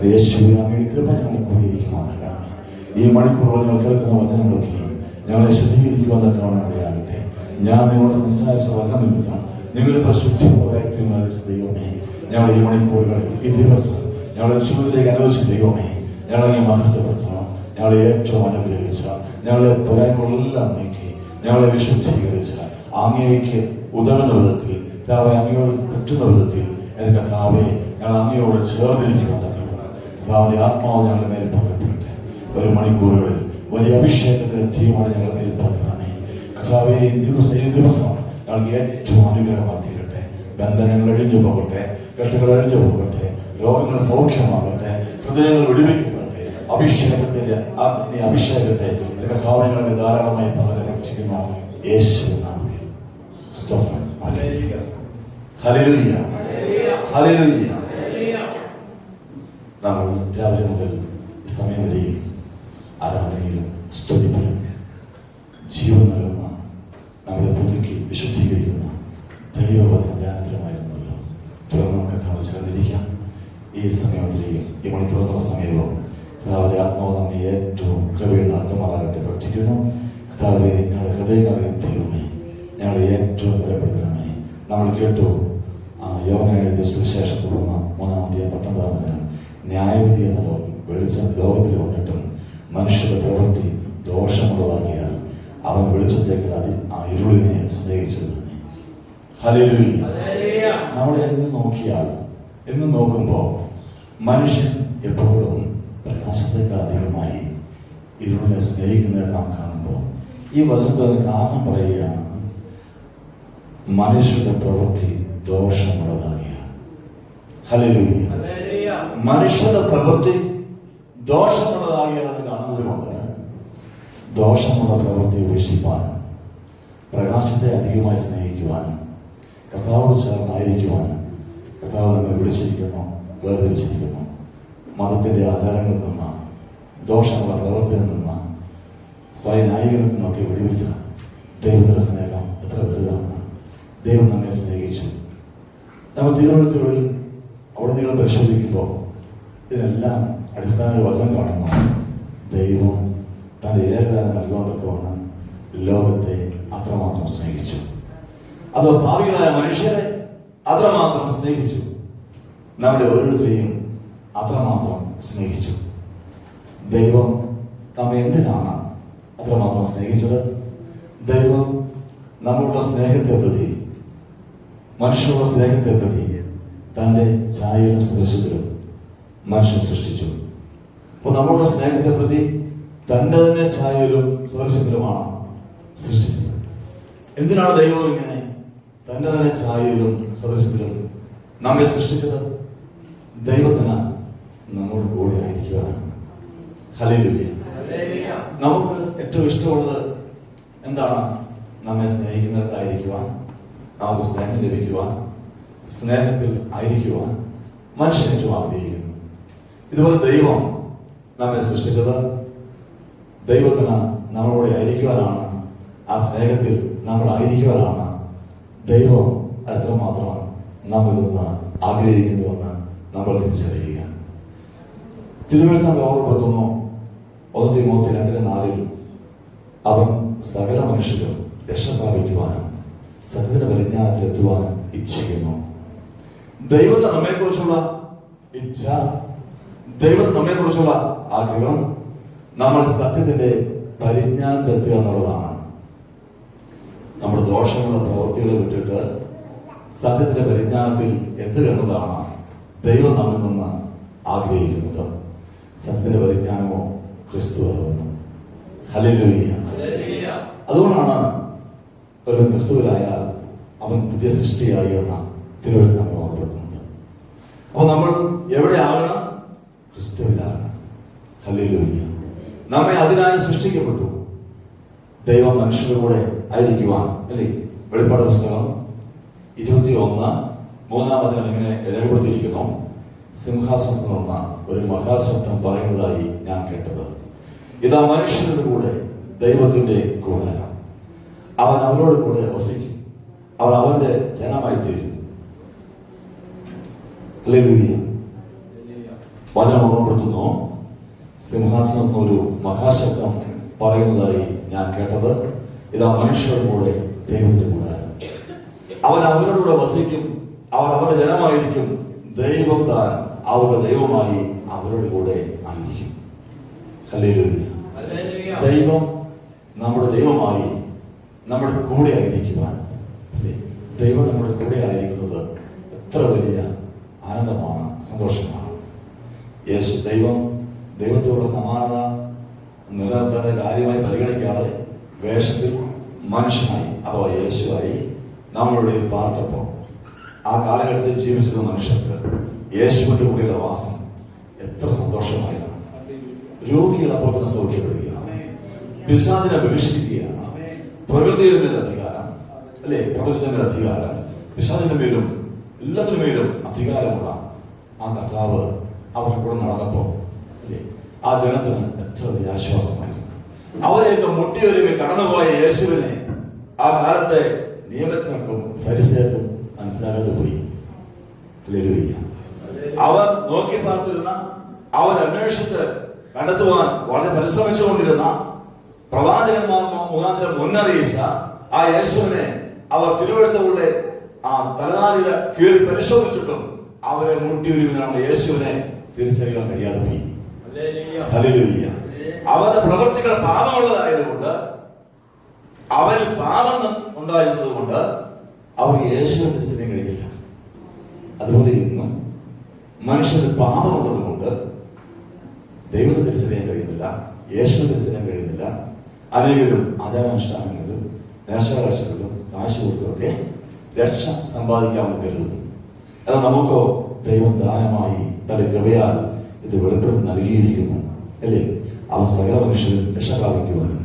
യേശുവിനെ അങ്ങയുടെ കൃപ ഞങ്ങളെ കൂടിയിരിക്കുവാനാകണമേ. ഈ മണിക്കൂറുകൾ ഞങ്ങൾ കേൾക്കുന്ന വചനങ്ങളൊക്കെ ഞങ്ങളെ ശുദ്ധീകരിക്കുവാൻ തക്കവണ്ണമാകട്ടെ. ഞാൻ നിങ്ങളോട് സംസാരിച്ച വചനം നിമിത്തം നിങ്ങളുടെ പരിശുദ്ധിയുള്ളവരായി ദൈവമേ, ഞങ്ങളുടെ ഈ മണിക്കൂറുകളിൽ ഈ ദിവസം ഞങ്ങളുടെ ജീവിതത്തിലേക്ക് അനുവദിച്ച ദൈവമേ, ഞങ്ങളെ മഹത്വപ്പെടുത്തണം. ഞങ്ങളെ ഏറ്റവും അനുഗ്രഹിച്ച ഞങ്ങളെ പോരായ്മകളെല്ലാം നീക്കി ഞങ്ങളെ വിശുദ്ധീകരിച്ച അങ്ങേക്ക് ഉതകുന്ന വിധത്തിൽ അങ്ങയോട് പറ്റുന്ന വിധത്തിൽ എൻ്റെ കർത്താവെ ഞങ്ങൾ അങ്ങയോട് ചേർന്നിരിക്കുവാൻ തക്കവണ്ണം കർത്താവിന്റെ ആത്മാവ് ഞങ്ങളുടെ മേൽ പകരപ്പെടട്ടെ. ഒരു മണിക്കൂറുകളിൽ വലിയ അഭിഷേകത്തിന് തീരുമാനം ഞങ്ങളുടെ മേൽ പകരണമേ. കർത്താവെ ഈ ദിവസം ഞങ്ങൾക്ക് ഏറ്റവും അനുഗ്രഹമായി തീരട്ടെ. ബന്ധനങ്ങൾ അഴിഞ്ഞു പോകട്ടെ, കെട്ടുകൾ അഴിഞ്ഞു പോകട്ടെ, രോഗങ്ങൾ സൗഖ്യമാകട്ടെ, ഹൃദയങ്ങൾ വിടുവിക്കപ്പെടട്ടെ. അഭിഷേകത്തിന്റെ അഗ്നി അഭിഷേകത്തെ കർത്താവിനെ ധാരാളമായി പകരപ്പെട്ടിരിക്കുന്നു. യേശുവിൻ നാമത്തിൽ സ്തോത്രം. Hallelujah, hallelujah. നമ്മൾ രാവിലെ മുതൽ ഈ സമയം വരെയും ആരാധനയിലും സ്തുതിപ്പിലും ജീവൻ നൽകുന്ന നമ്മളെ പുതുക്കി വിശുദ്ധീകരിക്കുന്ന ദൈവവചന ധ്യാനത്തിലുമായിരുന്നല്ലോ. തുടർന്ന് കർത്താവ് ചേർന്നിരിക്കാം. ഈ സമയത്തിലെയും ഈ മണിക്കൂറുള്ള സമയവും കർത്താവിന്റെ ആത്മാവ് നമ്മെ ഏറ്റവും കൃപയിൽ നടത്തുമാറാകട്ടെ പ്രവർത്തിക്കുന്നു. കർത്താവെ ഞങ്ങളുടെ ഹൃദയങ്ങളിൽ തീരുമേ, ഞങ്ങളെ ഏറ്റവും ബലപ്പെടുത്തണമേ. നമ്മൾ കേട്ടു യോഹന്നാൻ എഴുതിയ സുവിശേഷം തുടർന്ന 3:19 ന്യായവിധി എന്ന വെളിച്ചം ലോകത്തിൽ വന്നിട്ടും മനുഷ്യരുടെ പ്രവൃത്തി ദോഷമുള്ളതാക്കിയാൽ അവൻ വെളിച്ചത്തേക്കാൾ ആ ഇരുളിനെ സ്നേഹിച്ചത് തന്നെ. ഹല്ലേലൂയ. നമ്മളെ എങ്ങും നോക്കുമ്പോൾ മനുഷ്യൻ എപ്പോഴും പ്രകാശത്തേക്കാൾ അധികമായി ഇരുളിനെ സ്നേഹിക്കുന്നതായിട്ട് നാം കാണുമ്പോൾ ഈ വചനത്തിൽ കാരണം പറയുകയാണ്, മനുഷ്യരുടെ പ്രവൃത്തി ദോഷമുള്ളതാകിയാൽ. ഹല്ലേലൂയ. മനുഷ്യരുടെ പ്രവൃത്തി ദോഷമുള്ളതാകിയാണെന്ന് കാണുന്നത് കൊണ്ട് ദോഷമുള്ള പ്രവൃത്തി ഉപേക്ഷിപ്പാനും പ്രകാശത്തെ അധികമായി സ്നേഹിക്കുവാനും കർത്താവോട് ചേർന്നായിരിക്കുവാനും കർത്താവ് നമ്മെ വിളിച്ചിരിക്കുന്നു, വേർതിരിച്ചിരിക്കുന്നു. മതത്തിന്റെ ആചാരങ്ങളിൽ നിന്ന്, ദോഷമുള്ള പ്രവൃത്തിയിൽ നിന്ന്, സ്വയനായികളിൽ നിന്നൊക്കെ വിടുവിച്ച ദൈവത്തിന്റെ സ്നേഹം എത്ര വലുതാണ്. ദൈവം നമ്മെ സ്നേഹിച്ചു. നമ്മൾ തിരുവഴുത്തുകളിൽ അവിടെ നിങ്ങൾ പരിശോധിക്കുമ്പോൾ ഇതിനെല്ലാം അടിസ്ഥാന വചനം കാണുന്നു. ദൈവം തന്റെ ഏകദാനം നൽകുവാൻ ലോകത്തെ അത്രമാത്രം സ്നേഹിച്ചു. അതോ പാപികളായ മനുഷ്യരെ അത്രമാത്രം സ്നേഹിച്ചു. നമ്മുടെ ഓരോരുത്തരെയും അത്രമാത്രം സ്നേഹിച്ചു. ദൈവം നമ്മെ എന്തിനാണ് അത്രമാത്രം സ്നേഹിച്ചത്? ദൈവം നമ്മളുടെ സ്നേഹത്തെ പ്രതി, മനുഷ്യരുടെ സ്നേഹത്തെ പ്രതി തൻ്റെ ഛായയിലും സദൃശത്തിലും മനുഷ്യൻ സൃഷ്ടിച്ചു. അപ്പോൾ നമ്മളുടെ സ്നേഹത്തെ പ്രതി തൻ്റെ തന്നെ ഛായയിലും സദൃശത്തിലുമാണ് സൃഷ്ടിച്ചത്. എന്തിനാണ് ദൈവം ഇങ്ങനെ തൻ്റെ തന്നെ ഛായയിലും സദൃശത്തിലും നമ്മെ സൃഷ്ടിച്ചത്? ദൈവത്തിന് നമ്മോട് കൂടെ ആയിരിക്കുവാനാണ്. ഹല്ലേലൂയ. നമുക്ക് ഏറ്റവും ഇഷ്ടമുള്ളത് എന്താണ്? നമ്മെ സ്നേഹിക്കുന്നിടത്തായിരിക്കുവാൻ, നമുക്ക് സ്നേഹം ലഭിക്കുവാൻ, സ്നേഹത്തിൽ ആയിരിക്കുവാൻ മനുഷ്യൻ ഏറ്റവും ആഗ്രഹിക്കുന്നു. ഇതുപോലെ ദൈവം നമ്മെ സൃഷ്ടിച്ചത് ദൈവത്തിന് നമ്മളോട് ആയിരിക്കുവാനാണ്. ആ സ്നേഹത്തിൽ നമ്മൾ ആയിരിക്കുവാനാണ്. ദൈവം എത്രമാത്രം നമ്മിൽ നിന്ന് ആഗ്രഹിക്കുന്നുവെന്ന് നമ്മൾ തിരിച്ചറിയുക. തിരുവഴുത്ത് നമ്മെ ഓർമ്മപ്പെടുത്തുന്നു. 1 തിമോത്തി 2:4 അവൻ സകല മനുഷ്യരും രക്ഷ പ്രാപിക്കുവാനും സത്യത്തിന്റെ പരിജ്ഞാനത്തിലെത്തുവാനും ഇച്ഛിക്കുന്നു. ദൈവത്തെ നമ്മെക്കുറിച്ചുള്ള ഇച്ഛ, ദൈവത്തെ നമ്മെക്കുറിച്ചുള്ള ആഗ്രഹം നമ്മൾ സത്യത്തിന്റെ പരിജ്ഞാനത്തിലെത്തുക എന്നുള്ളതാണ്. നമ്മുടെ ദോഷമുള്ള പ്രവൃത്തികളെ വിട്ടിട്ട് സത്യത്തിന്റെ പരിജ്ഞാനത്തിൽ എത്തുക എന്നതാണ് ദൈവം നമ്മിൽ നിന്ന് ആഗ്രഹിക്കുന്നത്. സത്യത്തിന്റെ പരിജ്ഞാനമോ ക്രിസ്തു ആകുന്നു. ഹല്ലേലൂയ. അതുകൊണ്ടാണ് ഒരു ക്രിസ്തുവിലായാൽ അവൻ പുതിയ സൃഷ്ടിയായി എന്ന തിരുവഴുത്ത് നമ്മെ ഓർമ്മപ്പെടുത്തുന്നത്. അപ്പൊ നമ്മൾ എവിടെ ആകണം? ക്രിസ്തുവിലാകണം. ഹല്ലേലൂയ. നമ്മെ അതിനായി സൃഷ്ടിക്കപ്പെട്ടു. ദൈവം മനുഷ്യരുടെ കൂടെ ആയിരിക്കുവാൻ, അല്ലേ? വെളിപ്പാട് പുസ്തകം 21:3 ഇങ്ങനെ രേഖപ്പെടുത്തിയിരിക്കുന്നു. സിംഹാസനത്തിൽ നിന്ന് ഒരു മഹാശബ്ദം പറയുന്നതായി ഞാൻ കേട്ടത്, ഇതാ മനുഷ്യരുടെ കൂടെ ദൈവത്തിന്റെ കൂടാരം, അവൻ അവരോട് കൂടെ വസിക്കും, അവർ അവന്റെ ജനമായി തീരും. ഹല്ലേലൂയ. വചനം ഓർമ്മപ്പെടുത്തുന്നു, സിംഹാസനത്തിൽ ഒരു മഹാശബ്ദം പറയുന്നതായി ഞാൻ കേട്ടത്, ഇതാ മനുഷ്യരുടെ കൂടെ ദൈവത്തിന്റെ കൂടാരം. അവൻ അവരുടെ കൂടെ വസിക്കും, അവർ അവരുടെ ജനമായിരിക്കും, ദൈവം താൻ അവരുടെ ദൈവമായി അവരുടെ കൂടെ ആയിരിക്കും. ഹല്ലേലൂയ. ദൈവം നമ്മുടെ ദൈവമായി നമ്മുടെ കൂടെ ആയിരിക്കുവാൻ, ദൈവം നമ്മുടെ കൂടെ ആയിരിക്കുന്നത് എത്ര വലിയ ആനന്ദമാണ്, സന്തോഷമാണ്. ദൈവത്തോടുള്ള സമാനത നിലനിർത്തേണ്ട കാര്യമായി പരിഗണിക്കാതെ വേഷത്തിൽ മനുഷ്യനായി അഥവാ യേശുവായി നമ്മളുടെ പാർത്തപ്പോൾ ആ കാലഘട്ടത്തിൽ ജീവിച്ചിരുന്ന മനുഷ്യർക്ക് യേശുവിന്റെ കൂടെയുള്ള വാസം എത്ര സന്തോഷമായിരുന്നു. രോഗികൾ അപ്പോൾ തന്നെ സൗഖ്യപ്പെടുകയാണ്, പിശാചിനെ ബഹിഷ്കരിക്കുകയാണ്. പ്രകൃതിയുടെ മേൽ അധികാരം, അല്ലെ, പ്രപഞ്ചത്തിന്റെ മേൽ അധികാരം, പിശാചിന്റെ മേലും എല്ലാത്തിനു മേലും അധികാരമുള്ള ആ കർത്താവ് അവരുടെ കൂടെ നടന്നപ്പോ, അല്ലെ, ആ ജനത്തിന് എത്ര വലിയ ആശ്വാസമായിരുന്നു. അവരെയൊക്കെ മുട്ടിയൊരുമി കടന്നുപോയ യേശുവിനെ ആ കാലത്തെ നിയമത്തിനർക്കും ഫരിസേർക്കും മനസ്സിലാകാതെ പോയി. അവർ നോക്കി പാർത്തിരുന്ന, അവർ അന്വേഷിച്ച് കണ്ടെത്തുവാൻ വളരെ പരിശ്രമിച്ചുകൊണ്ടിരുന്ന, പ്രവാചകന്മാർ മുഖാന്തരം മുന്നറിയിച്ച ആ യേശുവിനെ അവർ തിരുവഴുത്തുകളുടെ ആ തലനാരില കീറി പരിശോധിച്ചിട്ടും അവരെ മുട്ടിയൊരുമിനാണ് യേശുവിനെ തിരിച്ചറിയാൻ കഴിയാതെ പോയി. ഹല്ലേലൂയ. അവരുടെ പ്രവൃത്തികൾ പാപമുള്ളതായതുകൊണ്ട്, അവരിൽ പാപം ഉണ്ടായിരുന്നത് കൊണ്ട് അവർക്ക് യേശുവിനെ തിരിച്ചറിയാൻ കഴിയില്ല. അതുപോലെ ഇന്നും മനുഷ്യന് പാപമുള്ളത് കൊണ്ട് ദൈവത്തെ തിരിച്ചറിയാൻ കഴിയുന്നില്ല, യേശുവിനെ തിരിച്ചറിയാൻ കഴിയുന്നില്ല. അനേകരും ആചാരാനുഷ്ഠാനങ്ങളിലും നേർച്ചകളിലും കാശ് കൊടുത്തൊക്കെ രക്ഷ സമ്പാദിക്കാമെന്ന് കരുതുന്നു. എന്നാൽ നമുക്കോ ദൈവം ദാനമായി തന്റെ കൃപയാൽ ഇത് വെളിപ്പെടുത്തി നൽകിയിരിക്കുന്നു, അല്ലേ? അവൻ സകല മനുഷ്യരും രക്ഷ പ്രാപിക്കുവാനും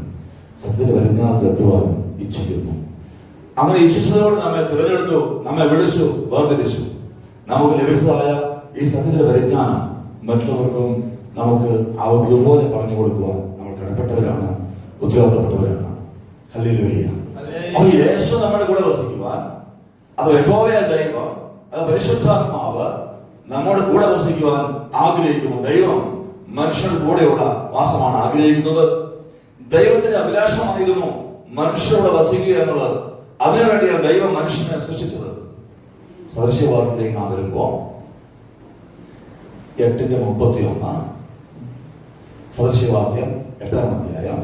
സത്യത്തിന്റെ പരിജ്ഞാനത്തിൽ എത്തുവാനും ഇച്ഛിക്കുന്നു. അങ്ങനെ ഇച്ഛിച്ചതോട് നമ്മെ തിരഞ്ഞെടുത്തു, നമ്മെ വിളിച്ചു, വേർതിരിച്ചു. നമുക്ക് ലഭിച്ചതായ ഈ സത്യത്തിന്റെ പരിജ്ഞാനം മറ്റുള്ളവർക്കും നമുക്ക് അതുപോലെ പറഞ്ഞു കൊടുക്കുവാൻ നമ്മൾ കടപ്പെട്ടവരാണ്, ഉത്തരവാദിത്തപ്പെട്ടവരാണ്. ഹല്ലേലൂയ. അപ്പൊ യേശു നമ്മുടെ കൂടെ വസിക്കുവാൻ, അത് യഹോവയായ ദൈവം, അത് പരിശുദ്ധാത്മാവ് നമ്മുടെ കൂടെ വസിക്കുവാൻ ആഗ്രഹിക്കുന്നു. ദൈവം മനുഷ്യരുടെ കൂടെയുള്ള വാസമാണ് ആഗ്രഹിക്കുന്നത്. ദൈവത്തിന്റെ അഭിലാഷമായിരുന്നു മനുഷ്യരോട് വസിക്കുക എന്നത്. അതിനുവേണ്ടിയാണ് ദൈവം മനുഷ്യനെ സൃഷ്ടിച്ചത്. സദൃശ്യവാക്യത്തിലേക്ക് നാം വരുമ്പോ 8:31 സദൃശ്യവാക്യം 8-ാം അധ്യായം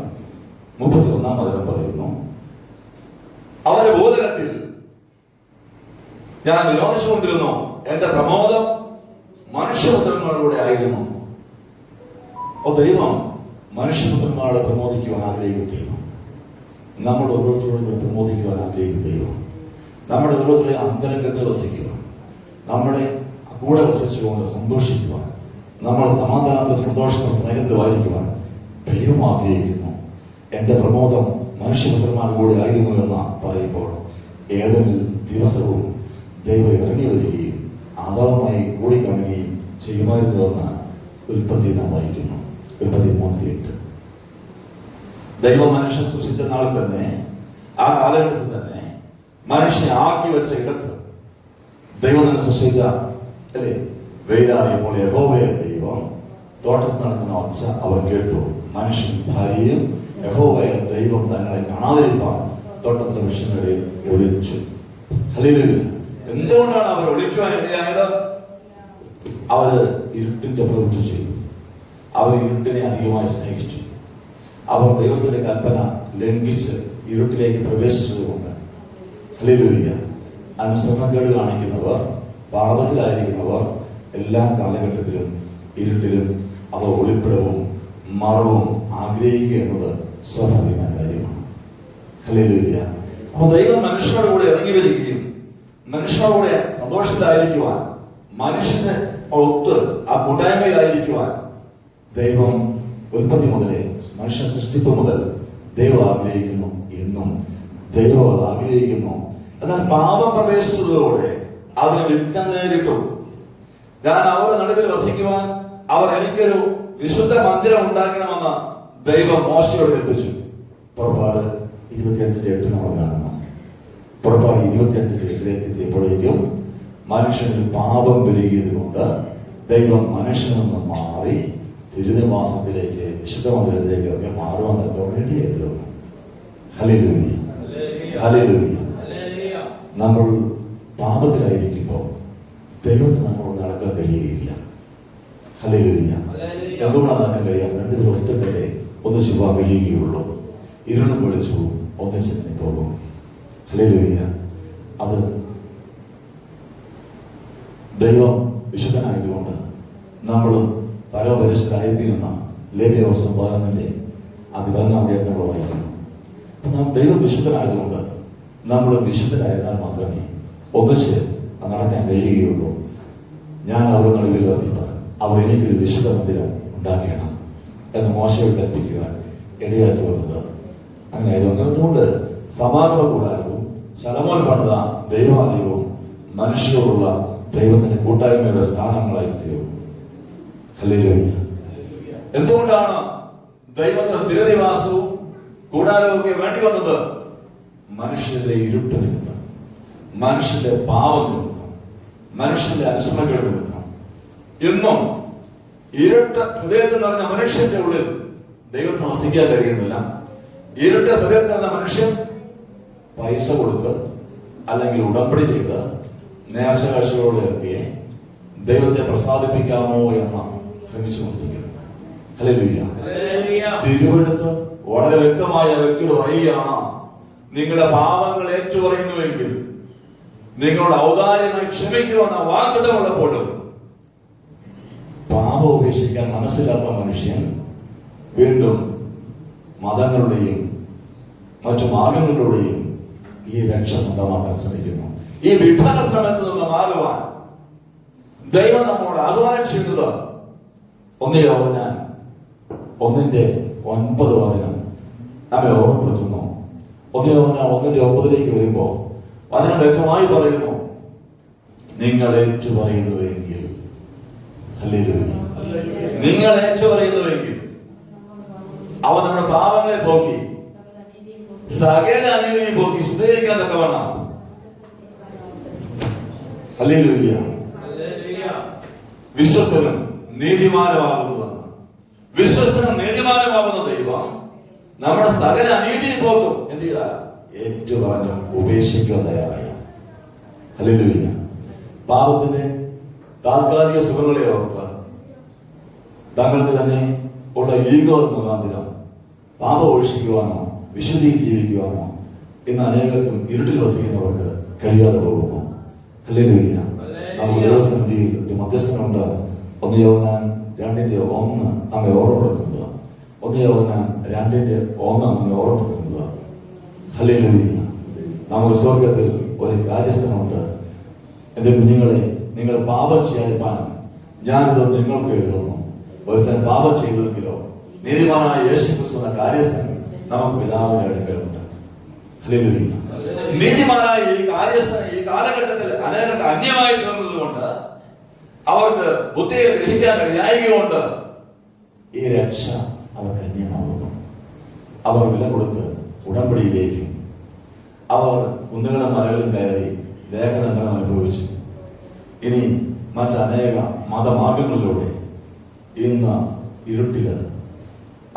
31-ാം വചനം പറയുന്നു, അവന്റെ ബോധനത്തിൽ ഞാൻ വിനോദിച്ചുകൊണ്ടിരുന്നു, എന്റെ പ്രമോദം മനുഷ്യപുത്രന്മാരുടെ ആയിരുന്നു. ദൈവം മനുഷ്യപുത്രന്മാരെ പ്രമോദിക്കുവാൻ ആഗ്രഹിക്കുന്ന ദൈവം, നമ്മൾ ഓരോരുത്തരോടും കൂടെ പ്രമോദിക്കുവാൻ ആഗ്രഹിക്കുന്ന ദൈവം, നമ്മുടെ ഓരോരുത്തരെ അന്തരംഗത്തിൽ വസിക്കുവാൻ, നമ്മുടെ കൂടെ വസിച്ചുകൊണ്ട് സന്തോഷിക്കുവാൻ, നമ്മൾ സമാധാനത്തിൽ സന്തോഷത്തിൽ സ്നേഹത്തിലുമായിരിക്കുവാൻ ദൈവം ആഗ്രഹിക്കുന്നു. എന്റെ പ്രമോദം മനുഷ്യപുത്രന്മാരുടെ കൂടെ ആയിരുന്നു എന്ന് പറയുമ്പോൾ ഏതെങ്കിലും ദിവസവും ദൈവം ഇറങ്ങി വരികയും ആദാവുമായി കൂടിക്കാണുകയും ചെയ്യുമായിരുന്നുവെന്ന് ഉൽപ്പത്തി നാം വായിക്കുന്നു. ഉൽപ്പത്തി 3:8. ദൈവം മനുഷ്യൻ സൃഷ്ടിച്ച നാളിൽ തന്നെ, ആ കാലഘട്ടത്തിൽ തന്നെ മനുഷ്യനെ ആക്കി വെച്ച ഇടത്ത് ദൈവം തന്നെ സൃഷ്ടിച്ച, അല്ലേ, വെയിലാറിയപ്പോൾ യഹോവയായ ദൈവം തോട്ടത്തിൽ നടക്കുന്ന ഒച്ച അവർ കേട്ടു. മനുഷ്യൻ ഭാര്യയും യഹോവയായ ദൈവം തങ്ങളെ കാണാതിരിക്കാൻ തോട്ടത്തിലെ മനുഷ്യരുടെ ഒളിച്ചു. ഹല്ലേലൂയ. എന്തുകൊണ്ടാണ് അവർ ഒളിക്കുവാൻ ഇടയായത്? അവര് ഇരുട്ടിന്റെ പ്രവൃത്തി ചെയ്തു. അവർ ഇരുട്ടിനെ അധികമായി സ്നേഹിച്ചു. അവർ ദൈവത്തിന്റെ കൽപ്പന ലംഘിച്ച് ഇരുട്ടിലേക്ക് പ്രവേശിച്ചതുകൊണ്ട്. ഹല്ലേലൂയ. അനുസരണക്കേട് കാണിക്കുന്നവർ, പാപത്തിലായിരിക്കുന്നവർ എല്ലാ കാലഘട്ടത്തിലും ഇരുട്ടിലും അവ ഒളിപ്പിടവും മറവും ആഗ്രഹിക്കുക എന്നത് സ്വാഭാവികമായ കാര്യമാണ്. ഹല്ലേലൂയ. അപ്പൊ ദൈവം മനുഷ്യരുടെ കൂടെ ഇറങ്ങി വരികയും മനുഷ്യരുടെ കൂടെ സന്തോഷത്തിലായിരിക്കുവാൻ, മനുഷ്യന്റെ ഒത്ത് ആ കൂട്ടായ്മയിലായിരിക്കുവാൻ ദൈവം ഉൽപ്പത്തി മുതലേ, മനുഷ്യ സൃഷ്ടിപ്പ് മുതൽ ദൈവം ആഗ്രഹിക്കുന്നു. എന്നും ദൈവം അത് ആഗ്രഹിക്കുന്നു. എന്നാൽ പാപം പ്രവേശിച്ചതോടെ അതിന് വിഘ്നം നേരിട്ടു. ഞാൻ അവരുടെ നടുവിൽ വസിക്കുവാൻ അവർ എനിക്കൊരു വിശുദ്ധ മന്ദിരം ഉണ്ടാക്കണമെന്ന് ദൈവം മോശയോട് കൽപ്പിച്ചു. പുറപ്പാട് 25:8 നമ്മൾ കാണുന്നു. പുറപ്പാട് 25:8 എത്തിയപ്പോഴേക്കും മനുഷ്യനിൽ പാപം പെരുകിയത് കൊണ്ട് ദൈവം മനുഷ്യനിൽ നിന്ന് മാറി തിരുനിവാസത്തിലേക്ക് വിശുദ്ധമന്ദിരത്തിലേക്ക് ഒക്കെ മാറുവാനൊക്കെ റെഡിയായി തീർന്നു. Hallelujah, hallelujah. നമ്മൾ പാപത്തിലായിരിക്കുമ്പോൾ ദൈവത്തിന് നമ്മളോട് നടക്കാൻ കഴിയുകയില്ല. ഹല്ലേലൂയ. എന്തുകൊണ്ടാണ് നടക്കാൻ കഴിയാം? രണ്ടുപേരും ഒറ്റക്കല്ലേ ഒന്നിച്ച് പോകാൻ കഴിയുകയുള്ളൂ. ഇരുളും വെളിച്ചവും ഒന്നിച്ച് തന്നെ പോകും. ഹല്ലേലൂയ. അത് ദൈവം വിശുദ്ധനായതുകൊണ്ട് നമ്മളും പരമപരിശുദ്ധരായിരിക്കുന്ന ലേവ്യവസ്തം 11 അതിപതിനാം നമ്മൾ വായിക്കുന്നു. അപ്പം നാം ദൈവം വിശുദ്ധനായതുകൊണ്ട് നമ്മൾ വിശുദ്ധരായാൽ മാത്രമേ ഒന്നിച്ച് നടക്കാൻ കഴിയുകയുള്ളൂ. ഞാൻ അവരുടെ നടുവിൽ വസിപ്പാൻ അവർ എനിക്കൊരു വിശുദ്ധ മന്ദിരം ഉണ്ടാക്കണം എന്ന് മോശയോട് കൽപ്പിക്കുവാൻ ഇടയായി തീർന്നത്. അങ്ങനെ അതുകൊണ്ട് സമാഗമ കൂടാരവും ശലോമോൻ പണിത ദൈവാലയവും മനുഷ്യരോടുള്ള ദൈവത്തിന്റെ കൂട്ടായ്മയുടെ സ്ഥാനങ്ങളായി തീർന്നു. ഹല്ലേലൂയ. എന്തുകൊണ്ടാണ് ദൈവത്തിന് തിരുനിവാസവും കൂടാരവും ഒക്കെ വേണ്ടി വന്നത്? മനുഷ്യരുടെ ഇരുട്ട് നിമിത്തം, മനുഷ്യന്റെ പാപം നിമിത്തം, മനുഷ്യന്റെ അനുസരണകൾ നിമിത്തം. ഇന്നും ഇരുട്ട് ഹൃദയത്തിൽ നിറഞ്ഞ മനുഷ്യന്റെ ഉള്ളിൽ ദൈവത്തിന് വസിക്കാൻ കഴിയുന്നില്ല. ഇരുട്ട് ഹൃദയത്തിൽ നിറഞ്ഞ മനുഷ്യൻ പൈസ കൊടുത്ത് അല്ലെങ്കിൽ ഉടമ്പടി ചെയ്ത് നേർച്ചകാഴ്ചകളോടെയൊക്കെ ദൈവത്തെ പ്രസാദിപ്പിക്കാമോ എന്ന് ശ്രമിച്ചുകൊണ്ടിരിക്കുന്നു. ഹല്ലേലൂയ. തിരുവെഴുത്ത് വളരെ വ്യക്തമായ വ്യക്തിയോട് പറയുകയാണ്, നിങ്ങളുടെ പാപങ്ങൾ ഏറ്റുപറയുന്നുവെങ്കിൽ നിങ്ങളുടെ ഔദാര്യമായി ക്ഷമിക്കുമെന്ന വാഗ്ദത്തം ഉള്ളപ്പോഴും പാപം ഉപേക്ഷിക്കാൻ മനസ്സിലാത്ത മനുഷ്യൻ വീണ്ടും മതങ്ങളുടെയും മറ്റു മാർഗങ്ങളിലൂടെയും ഈ രക്ഷ സ്വന്തമാക്കാൻ ശ്രമിക്കുന്നു. ഈ വിഫല ശ്രമത്തിൽ നിന്ന് മാറുവാൻ ദൈവം നമ്മോട് ആഹ്വാനം ചെയ്യുന്നത് 1 യോഹന്നാൻ 1:9 നമ്മെ ഓർമ്മപ്പെടുത്തുന്നു. 1 യോഹന്നാൻ 1:9 വരുമ്പോൾ വചനം വ്യക്തമായി പറയുന്നു, നിങ്ങൾ ഏറ്റു പറയുന്നുവെങ്കിൽ, ഹല്ലേലൂയ, നിങ്ങൾ ഏറ്റു പറയുന്നുവെങ്കിൽ അവൻ നമ്മുടെ പാപങ്ങളെ പോക്കി സകല അനീതിയെയും പോക്കി ശുദ്ധീകരിക്കാൻ തക്കവണ്ണം. ഹല്ലേലൂയ. വിശ്വസ്തനും നീതിമാനുമാകുന്നുവെന്ന്. വിശ്വസ്തനും നീതിമാനുമാകുന്ന ദൈവം നമ്മുടെ സകല അനീതിയെ പോക്കും എന്ത് ചെയ്താൽ ഏറ്റു പറഞ്ഞു ഉപേക്ഷിക്കാൻ തയ്യാറായ. ഹല്ലേലൂയ. പാപത്തിന്റെ താൽക്കാലിക സുഖങ്ങളെ ഓർത്ത് തങ്ങൾക്ക് തന്നെ ഉള്ള ഈഗോ മുഖാന്തരം പാപം ഒഴിപ്പിക്കുവാനോ വിശുദ്ധി ജീവിക്കുവാനോ ഇന്ന് അനേകർക്കും ഇരുട്ടിൽ വസിക്കുന്നവർക്ക് കഴിയാതെ പോകുന്നു. ഹല്ലേലൂയ. നമുക്ക് ദേവസന്നിധിയിൽ ഒരു മധ്യസ്ഥനുണ്ട്. 1 യോഹന്നാൻ 2:1 നമ്മെ ഓർമ്മപ്പെടുത്തുന്നത്. 1 യോഹന്നാൻ 2:1 നമ്മെ ഓർമ്മപ്പെടുത്തുന്നത്. ഹല്ലേലൂയ. നമുക്ക് സ്വർഗത്തിൽ ഒരു കാര്യസ്ഥനുണ്ട്. എന്റെ കുഞ്ഞുങ്ങളെ, നിങ്ങൾ പാപം ചെയ്യാതിരിക്കാൻ ഞാനിത് നിങ്ങൾക്ക് എഴുതുന്നു. ഒരുത്തൻ പാപം ചെയ്തെങ്കിലോ നീതിമാനായ യേശുക്രിസ്തു എന്ന കാര്യസ്ഥൻ നമുക്ക് പിതാവിന്റെ അടുക്കലുണ്ട്. ഹല്ലേലൂയ. നീതിമാനായ ഈ കാര്യസ്ഥൻ ഈ കാലഘട്ടത്തിൽ അനേകർക്ക് അന്യമായി തീർന്നതുകൊണ്ട് അവർക്ക് ബുദ്ധിയെ ഗ്രഹിക്കാൻ കഴിയായതുകൊണ്ട് ഈ രക്ഷ അവർക്ക് അന്യമാകുന്നു. അവർ വില കൊടുത്ത് ഉടമ്പടിയിലേക്കും അവർ കുന്നുകളും മലകളും കയറി ദേഹദണ്ഡനം അനുഭവിച്ചു. ഇനി മറ്റനേക മതമാർഗങ്ങളിലൂടെ ഇന്ന് ഇരുട്ടില്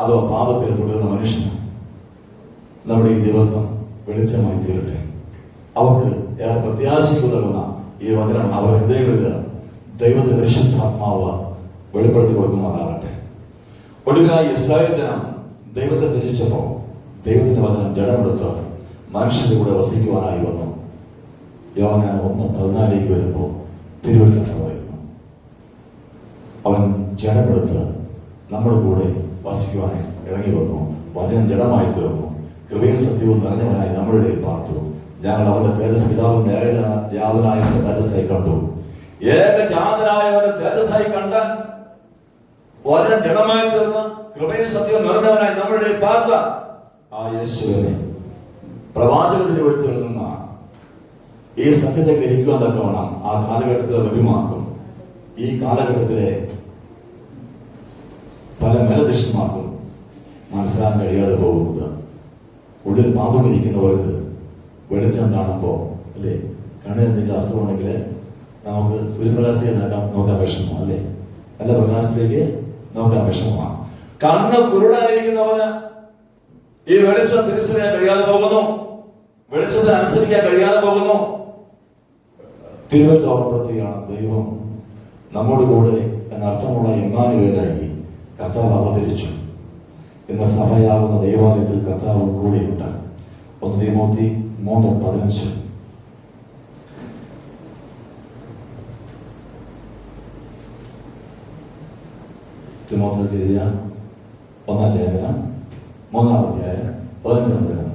അതോ പാപത്തിൽ തുടരുന്ന മനുഷ്യന് നമ്മുടെ ഈ ദിവസം വെളിച്ചമായി തീരട്ടെ. അവർക്ക് ഏറെ പ്രത്യാശയുതകുന്ന ഈ വചനം അവർ ഹൃദയങ്ങളിൽ ദൈവത്തിന്റെ പരിശുദ്ധാത്മാവ് വെളിപ്പെടുത്തി കൊടുക്കുന്നതാകട്ടെ. ഒടുവിലായി ഇസ്രായേൽ ജനം ദൈവത്തെ ത്യജിച്ചപ്പോൾ ദൈവത്തിന്റെ വചനം ജഡമെടുത്ത് മനുഷ്യന്റെ കൂടെ വസിക്കുവാനായി വന്നു. യോഹന്നാൻ 1:14 വരുമ്പോൾ തിരുവെഴുത്ത് പറയുന്നു, അവൻ ജഡമെടുത്ത് നമ്മുടെ കൂടെ വസിക്കുവാനായി ഇറങ്ങി വന്നു. വചനം ജഡമായി തീർന്നു. കൃപയും സത്യവും നിറഞ്ഞവനായി നമ്മുടെ ഇടയിൽ പാർത്തു. ഞങ്ങൾ അവന്റെ തേജസ് പിതാവിന്റെ ഏകജാതനായ തേജസ്സായി കണ്ടു. ഏകജാതനായവന്റെ തേജസ്സായി കണ്ട് വചനം ജഡമായി തീർന്ന് കൃപയും സത്യവും നിറഞ്ഞവനായി നമ്മുടെ ഇടയിൽ പാർത്ത ആ യേശുവിനെ പ്രവാചകത്തിന് എഴുത്തുകളിൽ നിന്നാണ് ഈ സത്യത്തെ ഗ്രഹിക്കുവാൻ തക്കവണ്ണം ആ കാലഘട്ടത്തിലെ ലഭ്യമാക്കും. ഈ കാലഘട്ടത്തിലെ പല മേലധ്യക്ഷന്മാർക്കും മനസ്സിലാക്കാൻ കഴിയാതെ പോകുന്നത് ഉള്ളിൽ പാപം ഇരിക്കുന്നവർക്ക് വെളിച്ചം കാണുമ്പോൾ അല്ലേ, കണ്ണിന് എന്തെങ്കിലും അസുഖമുണ്ടെങ്കിൽ നമുക്ക് സൂര്യപ്രകാശത്തെ നോക്കാൻ വിഷമം അല്ലേ. നല്ല പ്രകാശത്തിലേക്ക് നോക്കാൻ വിഷമമാണ്. കണ്ണ് കുരുടായിരിക്കുന്നവന് ഈ വെളിച്ചം തിരിച്ചറിയാൻ കഴിയാതെ പോകുന്നു, വെളിച്ചത്തെ അനുസരിക്കാൻ കഴിയാതെ പോകുന്നു. തിരുവഴുത്ത് ഓർമ്മപ്പെടുത്തുകയാണ്, ദൈവം നമ്മോട് കൂടെ എന്നർത്ഥമുള്ള ഇമ്മാനുവേലായി കർത്താവ് അവതരിച്ചു. ഇന്ന് സഭയാകുന്ന ദൈവാലയത്തിൽ കർത്താവ് കൂടെയുണ്ട്. 1 തിമോത്തി 3:15. തിമോത്തിക്ക് എഴുതിയ 1-ാം ലേഖനം 3-ാം അധ്യായം 15-ാം വചനം.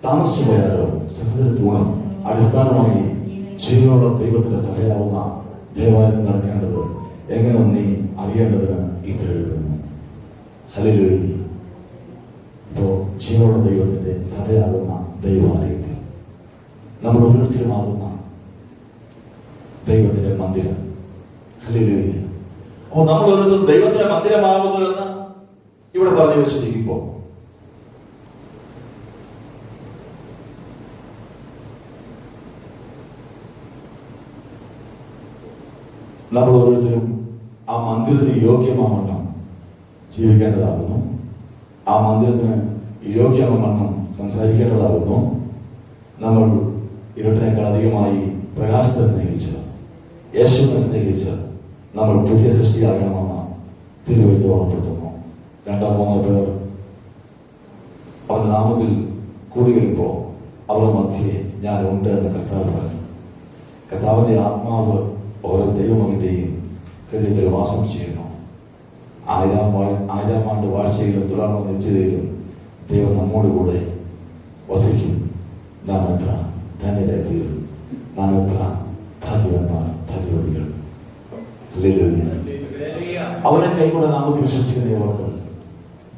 താമസിച്ചു പോയാലോ സത്യത്തിന്റെ തൂണം അടിസ്ഥാനമായി ജീവനുള്ള ദൈവത്തിന്റെ സഭയാവുന്ന ദേവാലയം നടക്കേണ്ടത് എങ്ങനെ നീ അറിയേണ്ടതിന് ഇത് എഴുതുന്നു. ഹല്ലേലൂയ. ഇപ്പോ ജീവനുള്ള ദൈവത്തിന്റെ സഭയാകുന്ന ദൈവാലയത്തിൽ നമ്മൾ ഓരോരുത്തരുമാകുന്ന ദൈവത്തിന്റെ മന്ദിരം. ഹല്ലേലൂയ. അപ്പോൾ നമ്മൾ ഓരോരുത്തരും ദൈവത്തിന്റെ മന്ദിരമാകുന്നു എന്ന് ഇവിടെ പറഞ്ഞു വെച്ചിരിക്കുമ്പോ നമ്മൾ ഓരോരുത്തരും ആ മന്ദിരത്തിന് യോഗ്യമാവണ്ണം ജീവിക്കേണ്ടതാകുന്നു. ആ മന്ദിരത്തിന് യോഗ്യമാവണ്ണം സംസാരിക്കേണ്ടതാകുന്നു. നമ്മൾ ഇരുട്ടിനേക്കാൾ അധികമായി പ്രകാശത്തെ സ്നേഹിച്ച് യേശുവിനെ സ്നേഹിച്ച് നമ്മൾ പുതിയ സൃഷ്ടിയാകണമെന്ന് തിരുവഴുത്ത് ഓർമ്മപ്പെടുത്തുന്നു. 2-3 പേർ അവരുടെ നാമത്തിൽ കൂടി വരുമ്പോൾ അവരുടെ മധ്യേ ഞാൻ ഉണ്ട് എന്ന് കർത്താവ് പറഞ്ഞു. കർത്താവിന്റെ ആത്മാവ് ഓരോ ദൈവമകന്റെയും ഹൃദയത്തിൽ വാസം ചെയ്യുന്നു. 1000 ആണ്ട് വാഴ്ചയിലും തുടർന്ന് നിത്യതയിലും ദൈവം നമ്മോട് കൂടെ വസിക്കും. നാം എത്ര ധന്യരായി തീരും, നാം എത്ര ഭാഗ്യവാന്മാർ, ഭാഗ്യവതികൾ. അവനെ കൈകൊണ്ട് നാമത്തിൽ വിശ്വസിക്കുന്നവർക്ക്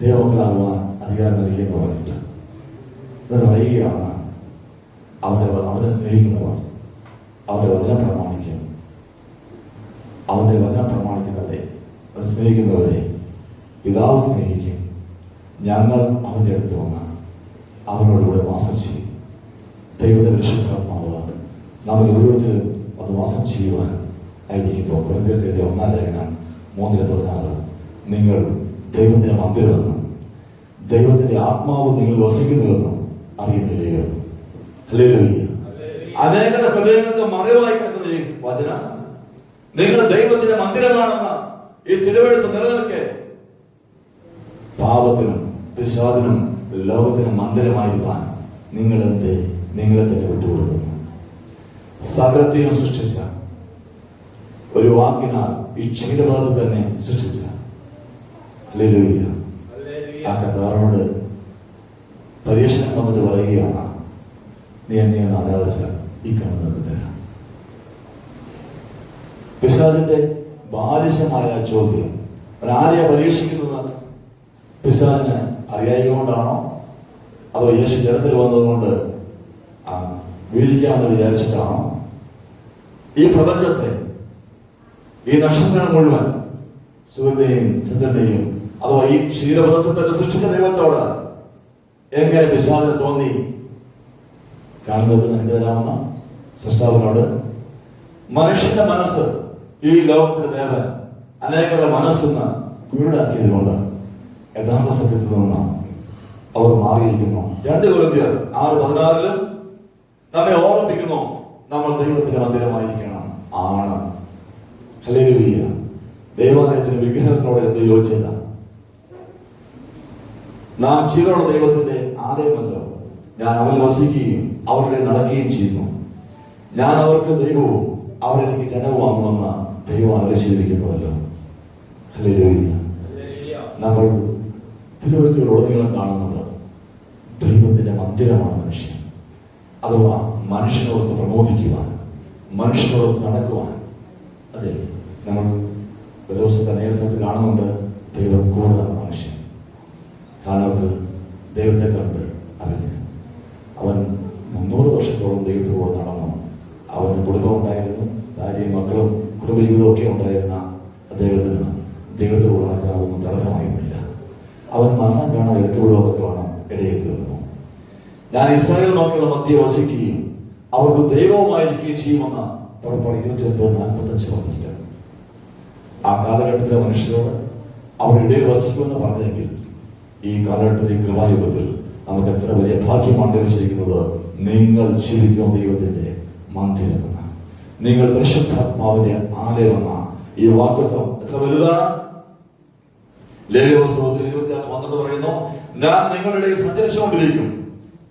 ദൈവമക്കളാകുവാൻ അധികാരം നൽകിയെന്ന് പറഞ്ഞിട്ട് ഇത് പറയുകയാണ്. അവനെ സ്നേഹിക്കുന്നവർ അവന്റെ വചനം പ്രമാണിക്കും. അവന്റെ വചനം പ്രമാണിക്കുന്നവരെ, അവനെ സ്നേഹിക്കുന്നവരെ പിതാവ് സ്നേഹിക്കും. ഞങ്ങൾ അവന്റെ അടുത്ത് വന്ന് അവനോടുകൂടെ വാസം ചെയ്യും. ദൈവത്തിന്റെ പരിശുദ്ധാത്മാവ് നമ്മൾ ഓരോരുത്തരും അത് വാസം ചെയ്യുവാൻ ആയിരിക്കുമ്പോൾ കൊരിന്ത്യർക്ക് എഴുതിയ 1-ാം ലേഖനം 3:14 നിങ്ങൾ ദൈവത്തിന്റെ മന്ദിരമെന്നും ദൈവത്തിന്റെ ആത്മാവ് നിങ്ങൾ വസിക്കുന്നുവെന്നും അറിയുന്നില്ലയോ? ഹല്ലേലൂയ. അനേകരുടെ ഹൃദയങ്ങൾക്ക് മറവായി കിടക്കുന്ന ഈ വചനം നിങ്ങൾ ദൈവത്തിന്റെ മന്ദിരമാണെന്ന ഈ തിരുവഴുത്ത് നിലനിൽക്കെ പാപത്തിനും പിശാചിനും ലോകത്തിനും മന്ദിരമായിരിക്കാൻ നിങ്ങൾ എന്ത് നിങ്ങളെ തന്നെ വിട്ടുകൊടുക്കുന്നു? സകലത്തെയും സൃഷ്ടിച്ച ഒരു വാക്കിനാൽ ഈ ക്ഷീരപദത്തെ തന്നെ സൃഷ്ടിച്ച ഹല്ലേലൂയ ആ കർത്താവിനോട് പരീക്ഷണം വന്നിട്ട് പറയുകയാണ്, നീ എന്നെ ആരാധിച്ച ഈ കാണുന്നത് തരാം. പിശാചിന്റെ ബാലിശമായ ചോദ്യം, ആരെയാ പരീക്ഷിക്കുന്നത്? പിശാചിനെ അറിയായികൊണ്ടാണോ അതോ യേശു ജലത്തിൽ വന്നതുകൊണ്ട് വീഴിക്കാമെന്ന് വിചാരിച്ചിട്ടാണോ? ഈ പ്രപഞ്ചത്തെ, ഈ നക്ഷത്രങ്ങൾ മുഴുവൻ, സൂര്യനെയും ചന്ദ്രനെയും അഥവാ ഈ ക്ഷീരപദത്തെ തന്നെ സൃഷ്ടിച്ച ദൈവത്തോട് എങ്ങനെ പിശാചിന് തോന്നി? കാണുന്നത് നിനക്ക് തരാമെന്ന സൃഷ്ടാവിനോട് മനുഷ്യന്റെ മനസ്സ്, ഈ ലോകത്തിലെ ദേവൻ അനേകരുടെ മനസ്സെന്ന് കുരുടാക്കിയതുകൊണ്ട് യഥാർത്ഥ സത്യത്തിൽ നിന്ന് അവർ മാറിയിരിക്കുന്നു. 2 കൊരിന്ത്യർ 6:16 നമ്മെ ഓർമ്മിപ്പിക്കുന്നു, നമ്മൾ ദൈവത്തിന്റെ മന്ദിരമായിരിക്കണം. ആണ്. ഹല്ലേലൂയ. ദൈവാലയത്തിന് വിഗ്രഹങ്ങളോട് എന്ത് യോജിച്ചത? നാം ജീവനുള്ള ദൈവത്തിന്റെ ആലയമല്ലോ. ഞാൻ അവരിൽ വസിക്കുകയും അവരുടെ നടക്കുകയും ചെയ്യുന്നു. ഞാൻ അവർക്ക് ദൈവവും അവരെനിക്ക് ജനവുമാകുമെന്ന് ദൈവം ആലോചിച്ചിരിക്കുന്നുവല്ലോ. ഹല്ലേലൂയ. നമ്മൾ തിരുവഴുത്തുകളുടനീളം കാണുന്നത് ദൈവത്തിന്റെ മന്ദിരമാണ് മനുഷ്യൻ. അഥവാ മനുഷ്യനോടൊത്ത് പ്രമോദിക്കുവാൻ, മനുഷ്യനോടൊത്ത് നടക്കുവാൻ. അതെ, നമ്മൾ ഒരു ദിവസത്തെ അനേക സ്ഥലത്ത് കാണുന്നുണ്ട്, ദൈവം കൂടുതലാണ് മനുഷ്യൻ. കാനോക്ക് ദൈവത്തെ കണ്ട് അറിഞ്ഞ് അവൻ 300 വർഷത്തോളം ദൈവത്തോട് നടന്നു. അവന് കുടുംബം ഉണ്ടായിരുന്നു, ഭാര്യയും മക്കളും കുടുംബജീവിതവും ഒക്കെ ഉണ്ടായിരുന്ന അദ്ദേഹത്തിന് ദൈവത്തോട് നടക്കാവുന്ന തടസ്സമായിരുന്നില്ല. അവൻ മരണം കാണാൻ ഇടയ്ക്കുവിടുവൊക്കെ വേണം ഇടയിൽ തീർന്നു. ഞാൻ ഇസ്രായേൽ മക്കളുടെ മധ്യ വസിക്കുകയും അവർക്ക് ദൈവവുമായിരിക്കുകയും ചെയ്യുമെന്ന് പുറപ്പാട് 29:45 പറഞ്ഞിരിക്കുന്നു. ആ കാലഘട്ടത്തിലെ മനുഷ്യരോട് അവർ ഇടയിൽ വസിക്കുമെന്ന് പറഞ്ഞെങ്കിൽ ഈ കാലഘട്ടത്തിലെ കൃപായുഗത്തിൽ നമുക്ക് എത്ര വലിയ ഭാഗ്യമാണ് ലഭിച്ചിരിക്കുന്നത്. നിങ്ങൾ ജീവിക്കുന്ന ദൈവത്തിന്റെ മന്ദിരമെന്ന്, നിങ്ങൾ പരിശുദ്ധാത്മാവിന്റെ ആലയമെന്ന ഈ വാഗ്ദത്തം എത്ര വലുതാണ്. ലേവ്യപുസ്തകത്തിൽ 26:12 പറയുന്നു, ഞാൻ നിങ്ങളുടെ സഞ്ചരിച്ചുകൊണ്ടിരിക്കും,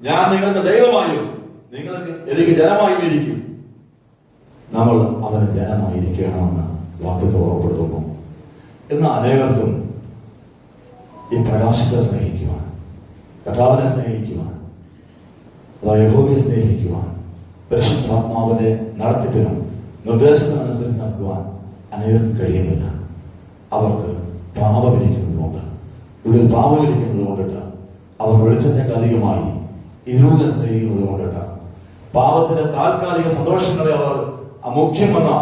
ഞാൻ നിങ്ങൾക്ക് ദൈവമായും നിങ്ങൾക്ക് എനിക്ക് ജനമായും ഇരിക്കും. നമ്മൾ അവന് ജനമായിരിക്കണമെന്ന് വാഗ്ദത്തം ഓർമ്മപ്പെടുത്തുന്നു. എന്നാൽ അനേകർക്കും ഈ പ്രകാശത്തെ സ്നേഹിക്കുവാൻ, കർത്താവിനെ സ്നേഹിക്കുവാൻ, യഹോവയെ സ്നേഹിക്കുവാൻ, പരിശുദ്ധാത്മാവിന്റെ നടത്തിപ്പിനും നിർദ്ദേശത്തിനനുസരിച്ച് നടക്കുവാൻ അനേകർക്കും കഴിയുന്നില്ല. അവർക്ക് പാപമിരിക്കുന്നത് കൊണ്ട്, ഇവിടെ പാപമിരിക്കുന്നത് കൊണ്ടിട്ട്, അവർ വെളിച്ചത്തേക്ക് അധികമായി ഇരുളിനെ സ്നേഹിക്കുന്നത് കൊണ്ടിട്ട്, പാപത്തിന്റെ താൽക്കാലിക സന്തോഷങ്ങളെ അവർ മുഖ്യമെന്ന്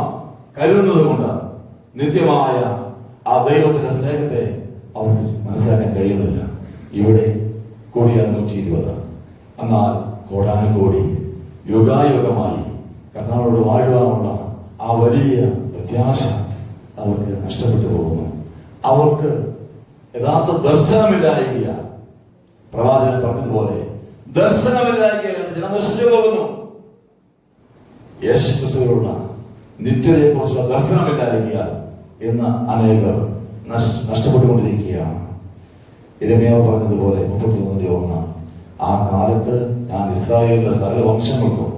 കരുതുന്നത് കൊണ്ട് നിത്യമായ ആ ദൈവത്തിന്റെ സ്നേഹത്തെ അവർക്ക് മനസ്സിലാക്കാൻ കഴിയുന്നില്ല. ഇവിടെ കോടിയാൽ 120, എന്നാൽ കോടാനുകോടി യുഗായുഗമായി കർത്താവിനോട് വാഴുവാനുള്ള ആ വലിയ പ്രത്യാശ അവർക്ക് നഷ്ടപ്പെട്ടു പോകുന്നു. അവർക്ക് യഥാർത്ഥ ദർശനമില്ലായിക, പ്രവാചകൻ പറഞ്ഞതുപോലെ ദർശനമില്ലായിക ജനം നശിച്ചു പോകുന്നു. യേശുക്രിസ്തുവിലുള്ള നിത്യതയെക്കുറിച്ചുള്ള ദർശനമില്ലായിക എന്ന് അനേകർ നഷ്ടപ്പെട്ടുകൊണ്ടിരിക്കുകയാണ്. യിരെമ്യാവ് പറഞ്ഞതുപോലെ 33:1, ആ കാലത്ത് ഞാൻ ഇസ്രായേലിന്റെ സകല വംശങ്ങൾക്കും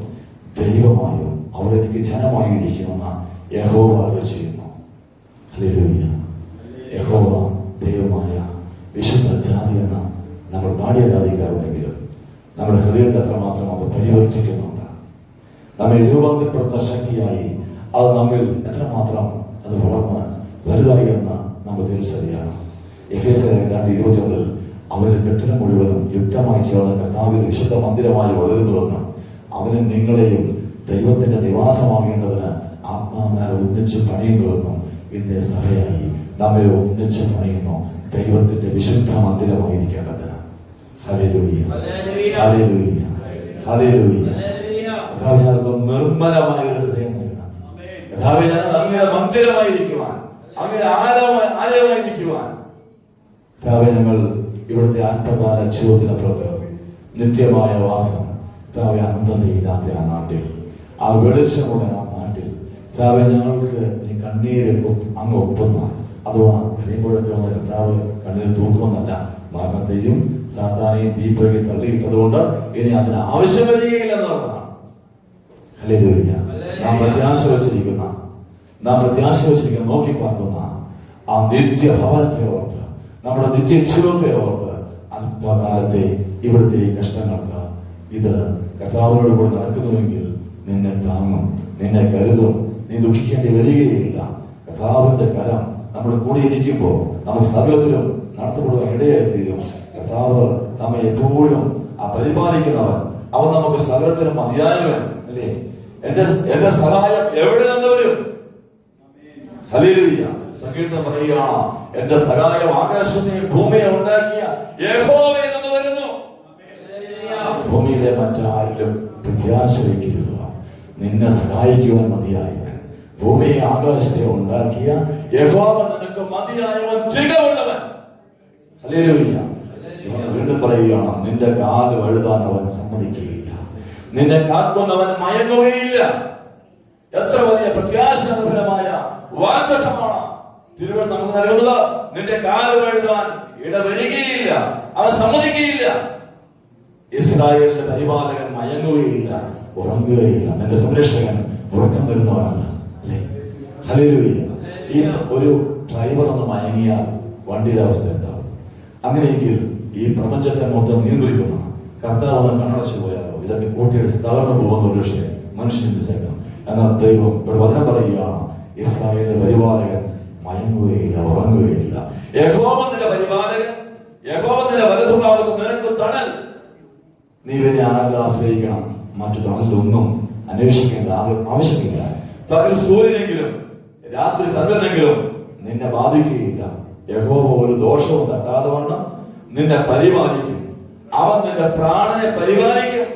ദൈവമായും അവർ എനിക്ക് ജനമായും ഇരിക്കുമെന്ന് യഹോവ അരുളി ചെയ്യുന്നു. ഹല്ലേലൂയ. യഹോവ ദൈവമായ വിശുദ്ധ ജാതി എന്ന് നമ്മൾ പാടി ആരാധിക്കാറുണ്ടെങ്കിലും നമ്മുടെ ഹൃദയത്തെ അത്രമാത്രം അത് പരിവർത്തിക്കുന്നുണ്ട്. നമ്മെ രൂപാന്തരപ്പെടുന്ന ശക്തിയായി അത് നമ്മിൽ എത്രമാത്രം അത് വളർന്ന് വലുതായി എന്ന് നമ്മൾ തിരിച്ചറിയണം. എഫേസ്യർ 2:21 അവന്റെ കെട്ടിടം മുഴുവനും യുക്തമായി ചേർന്ന് കർത്താവിൽ വിശുദ്ധ മന്ദിരമായി വളരുന്നുവെന്ന്, അവന് നിങ്ങളെയും ദൈവത്തിന്റെ നിവാസമാകേണ്ടതിന് ആത്മാവിനാൽ ഒന്നിച്ച് പണിയുന്നുവെന്നും ഇന്നേ സഭയായി നമ്മെ ഒന്നിച്ച് പണിയുന്നു ദൈവത്തിന്റെ വിശുദ്ധ മന്ദിരമായിരിക്കേണ്ടതിന്. Hallelujah, hallelujah, hallelujah. നിർമ്മലമായ ഒരു ഹൃദയം നൽകണം. അങ്ങനെ മന്ദിരമായിരിക്കുവാൻ, അങ്ങനെ ആലയമായിരിക്കുവാൻ ഞങ്ങൾ ഇവിടുത്തെ ആത്മകാല ജീവിതത്തിനപ്പുറത്ത് നിത്യമായ വാസം, അന്ധതയില്ലാത്ത ആ നാട്ടിൽ, ആ വെളിച്ചമുള്ള ആ നാട്ടിൽ ഞങ്ങൾക്ക് ഈ കണ്ണീര് അങ്ങ് ഒപ്പുന്ന, അഥവാ കഴിയുമ്പോഴൊക്കെ വന്ന കർത്താവ് കണ്ണീര് തൂക്കുമെന്നല്ല, മരണത്തെയും സാത്താനെയും തീപ്പൊയ്ക്ക് തള്ളിയിട്ടതുകൊണ്ട് ഇനി അതിന് ആവശ്യം വരികയില്ല എന്നുള്ളതാണ്. ഹല്ലേലൂയ. നാം പ്രത്യാശ വെച്ചിരിക്കുന്ന നോക്കി പാർക്കുന്ന ആ നിത്യഭവനത്തെ ഓർത്ത്, നമ്മുടെ നിത്യജീവിതത്തെ ഓർത്ത്, അല്പകാലത്തെ ഇവിടുത്തെ ഈ കഷ്ടങ്ങൾക്ക് ഇത് കർത്താവിനോട് കൂടെ നടക്കുന്നുവെങ്കിൽ നിന്നെ താങ്ങും, നിന്നെ കരുതും, നീ ദുഃഖിക്കേണ്ടി വരികയില്ല. കർത്താവിന്റെ കരം നമ്മുടെ കൂടെ ഇരിക്കുമ്പോൾ നമുക്ക് സകലത്തിലും നടത്തപ്പെടുവാൻ ഇടയായിത്തീരും. കർത്താവ് നമ്മെ എപ്പോഴും ആ പരിപാലിക്കുന്നവൻ, അവൻ നമുക്ക് സകലത്തിലും മതിയായവൻ അല്ലേ. എന്റെ സഹായം എവിടെ നിന്ന് വരും? ഹല്ലേലൂയ. സംഗീതം പറയുകയാണ്, എന്റെ സഹായം ആകാശത്തെയും ഭൂമിയെ ഉണ്ടാക്കിയ യഹോവയിൽ നിന്ന് വരുന്നു. ഭൂമിയിലെ മറ്റാരിലും പ്രത്യാശ വയ്ക്കരുത്. നിന്നെ സഹായിക്കുവാൻ മതിയായവൻ, ഭൂമിയെ ആകാശത്തെ ഉണ്ടാക്കിയ യഹോവ നിനക്ക് മതിയായവൻ, തികവുള്ളവൻ. ഹല്ലേലൂയ. വീണ്ടും പറയുകയാണ്, നിന്റെ കാല് വഴുതാൻ അവൻ സമ്മതിക്കുകയില്ല, നിന്നെ കാക്കുന്നവൻ മയങ്ങുകയില്ല. എത്ര വലിയ പ്രത്യാശാപരമായ വാഗ്ദത്തമാണ് തിരുവചനം നമുക്ക് നൽകുന്നത്. നിന്റെ കാല് വഴുതാൻ ഇടവരികയില്ല, അവൻ സമ്മതിക്കുകയില്ല. ഇസ്രായേലിന്റെ പരിപാലകൻ മയങ്ങുകയില്ല, ഉറങ്ങുകയില്ല. നിന്റെ സംരക്ഷകൻ ഉറക്കം വരുന്നവനല്ല അല്ലേ. ഹല്ലേലൂയ. ഈ ഒരു ഡ്രൈവർ ഒന്ന് മയങ്ങിയാൽ വണ്ടിയുടെ അവസ്ഥ എന്താവും? അങ്ങനെയെങ്കിൽ ഈ പ്രപഞ്ചത്തെ മൊത്തം നിയന്ത്രിക്കുന്ന കർത്താവ് കണ്ണടച്ചു പോയാലോ ഇതൊക്കെ കൂട്ടിയെടുത്ത് തകർന്നു പോകുന്ന ഒരു വിഷയം മനുഷ്യൻ ചിന്തിച്ചേക്കാം. എന്നാൽ ദൈവം ഇവിടെ വചനം പറയുകയാണ്, ഇസ്രായേലിന്റെ പരിപാലകൻ മയങ്ങുകയില്ല, ഉറങ്ങുകയില്ല. യഹോവ നിന്റെ പരിപാലകൻ, യഹോവ നിന്റെ വലതുഭാഗത്ത് നിനക്ക് തണൽ. നീ ഇവനെ ആരുടെ ആശ്രയിക്കണം? മറ്റു തണലിലൊന്നും അന്വേഷിക്കേണ്ട ആവശ്യമില്ല. പകൽ സൂര്യനെങ്കിലും രാത്രി ചന്ദ്രനെങ്കിലും നിന്നെ ബാധിക്കുകയില്ല. യഹോവ ഒരു ദോഷവും തട്ടാതെ വണ്ണം നിന്നെ പരിപാലിക്കും. അവൻ നിന്റെ പ്രാണനെ പരിപാലിക്കും.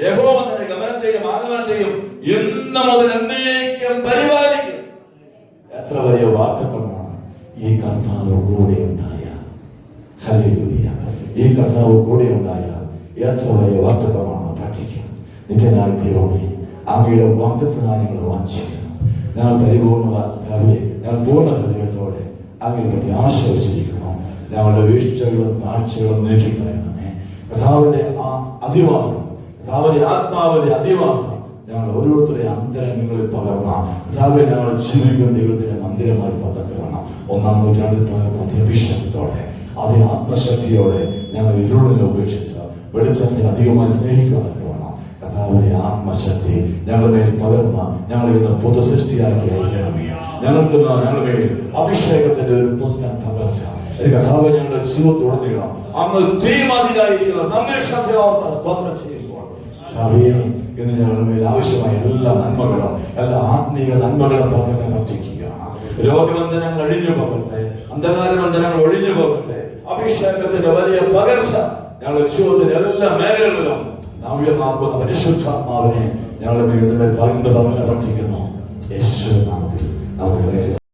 യഹോവ നിന്റെ ഗമനത്തെയും ആഗമനത്തെയും ഇന്ന് മുതൽ എന്നേക്കും പരിപാലിക്കും. എത്ര വലിയ വാഗ്ദത്തമാണ്! ഈ കർത്താവ് കൂടെ ഉണ്ടായ, ഹല്ലേലൂയ, ഈ കർത്താവ് കൂടെ ഉണ്ടായ എത്ര വലിയ വാഗ്ദത്തമാണ് പഠിക്കുക. നിത്യനായ ദൈവമേ, അങ്ങയുടെ വാഗ്ദത്തത്തിനായി ഞങ്ങൾ വാഞ്ചിക്കുന്നു. ഞങ്ങൾ പരിപൂർണ്ണത ഞങ്ങൾ പൂർണ്ണ ഹൃദയത്തോടെ അങ്ങയെ പറ്റി ആശ്രയിച്ചിരിക്കുന്നു. ഞങ്ങളുടെ വീഴ്ചകളും താഴ്ചകളും നീക്കിക്കളയണമേ. കർത്താവിന്റെ ആ അധിവാസം, കർത്താവിന്റെ ആത്മാവിന്റെ അധിവാസം ഞങ്ങൾ ഓരോരുത്തരെ അന്തരംഗങ്ങളിൽ പകർന്ന കർത്താവെ ഞങ്ങൾ ജീവിക്കുന്ന ദൈവത്തിന്റെ മന്ദിരമായി പകർത്തണം. 1-ാം നൂറ്റാണ്ടിൽ പകർന്ന അഭിഷേകത്തോടെ, അതേ ആത്മശക്തിയോടെ ഞങ്ങൾ ഇരുളിനെ ഉപേക്ഷിച്ച് വെളിച്ചത്തെ അധികമായി സ്നേഹിക്കാനൊക്കെ വേണം. കർത്താവിന്റെ ആത്മശക്തി ഞങ്ങളുടെ മേൽ പകർന്ന ഞങ്ങൾ ഇന്ന് പുതുസൃഷ്ടിയാക്കി അയക്കണമേ. ഞങ്ങളുടെ മേൽ അഭിഷേകത്തിന്റെ ഒരു പുത്തൻ പകർച്ച കർത്താവ് ഞങ്ങളുടെ ജീവിതത്തിലുടനീളം അങ്ങ് തീരുമാനിക്കായിരിക്കുന്ന സംരക്ഷണത്തെ ഓർത്ത് സ്തോത്രം ചെയ്യുമ്പോൾ ഇന്ന് ഞങ്ങളുടെ മേൽ ആവശ്യമായ എല്ലാ നന്മകളും, എല്ലാ ആത്മീയ നന്മകളും പകർന്ന് ഭക്തിക്കുകയാണ്. രോഗബന്ധനങ്ങൾ ഒഴിഞ്ഞു പോകട്ടെ, അന്ധകാരബന്ധനങ്ങൾ ഒഴിഞ്ഞു പോകട്ടെ. അഭിഷേകത്തിന്റെ വലിയ പകർച്ച ഞങ്ങളുടെ ജീവിതത്തിന്റെ എല്ലാ മേഖലകളിലും നവ്യമാക്കുന്ന പരിശുദ്ധാത്മാവിനെ ഞങ്ങളുടെ മേൽ പകർന്ന് ഭക്തിക്കുന്നു. യേശുവിന്റെ നാമത്തിൽ നമുക്ക്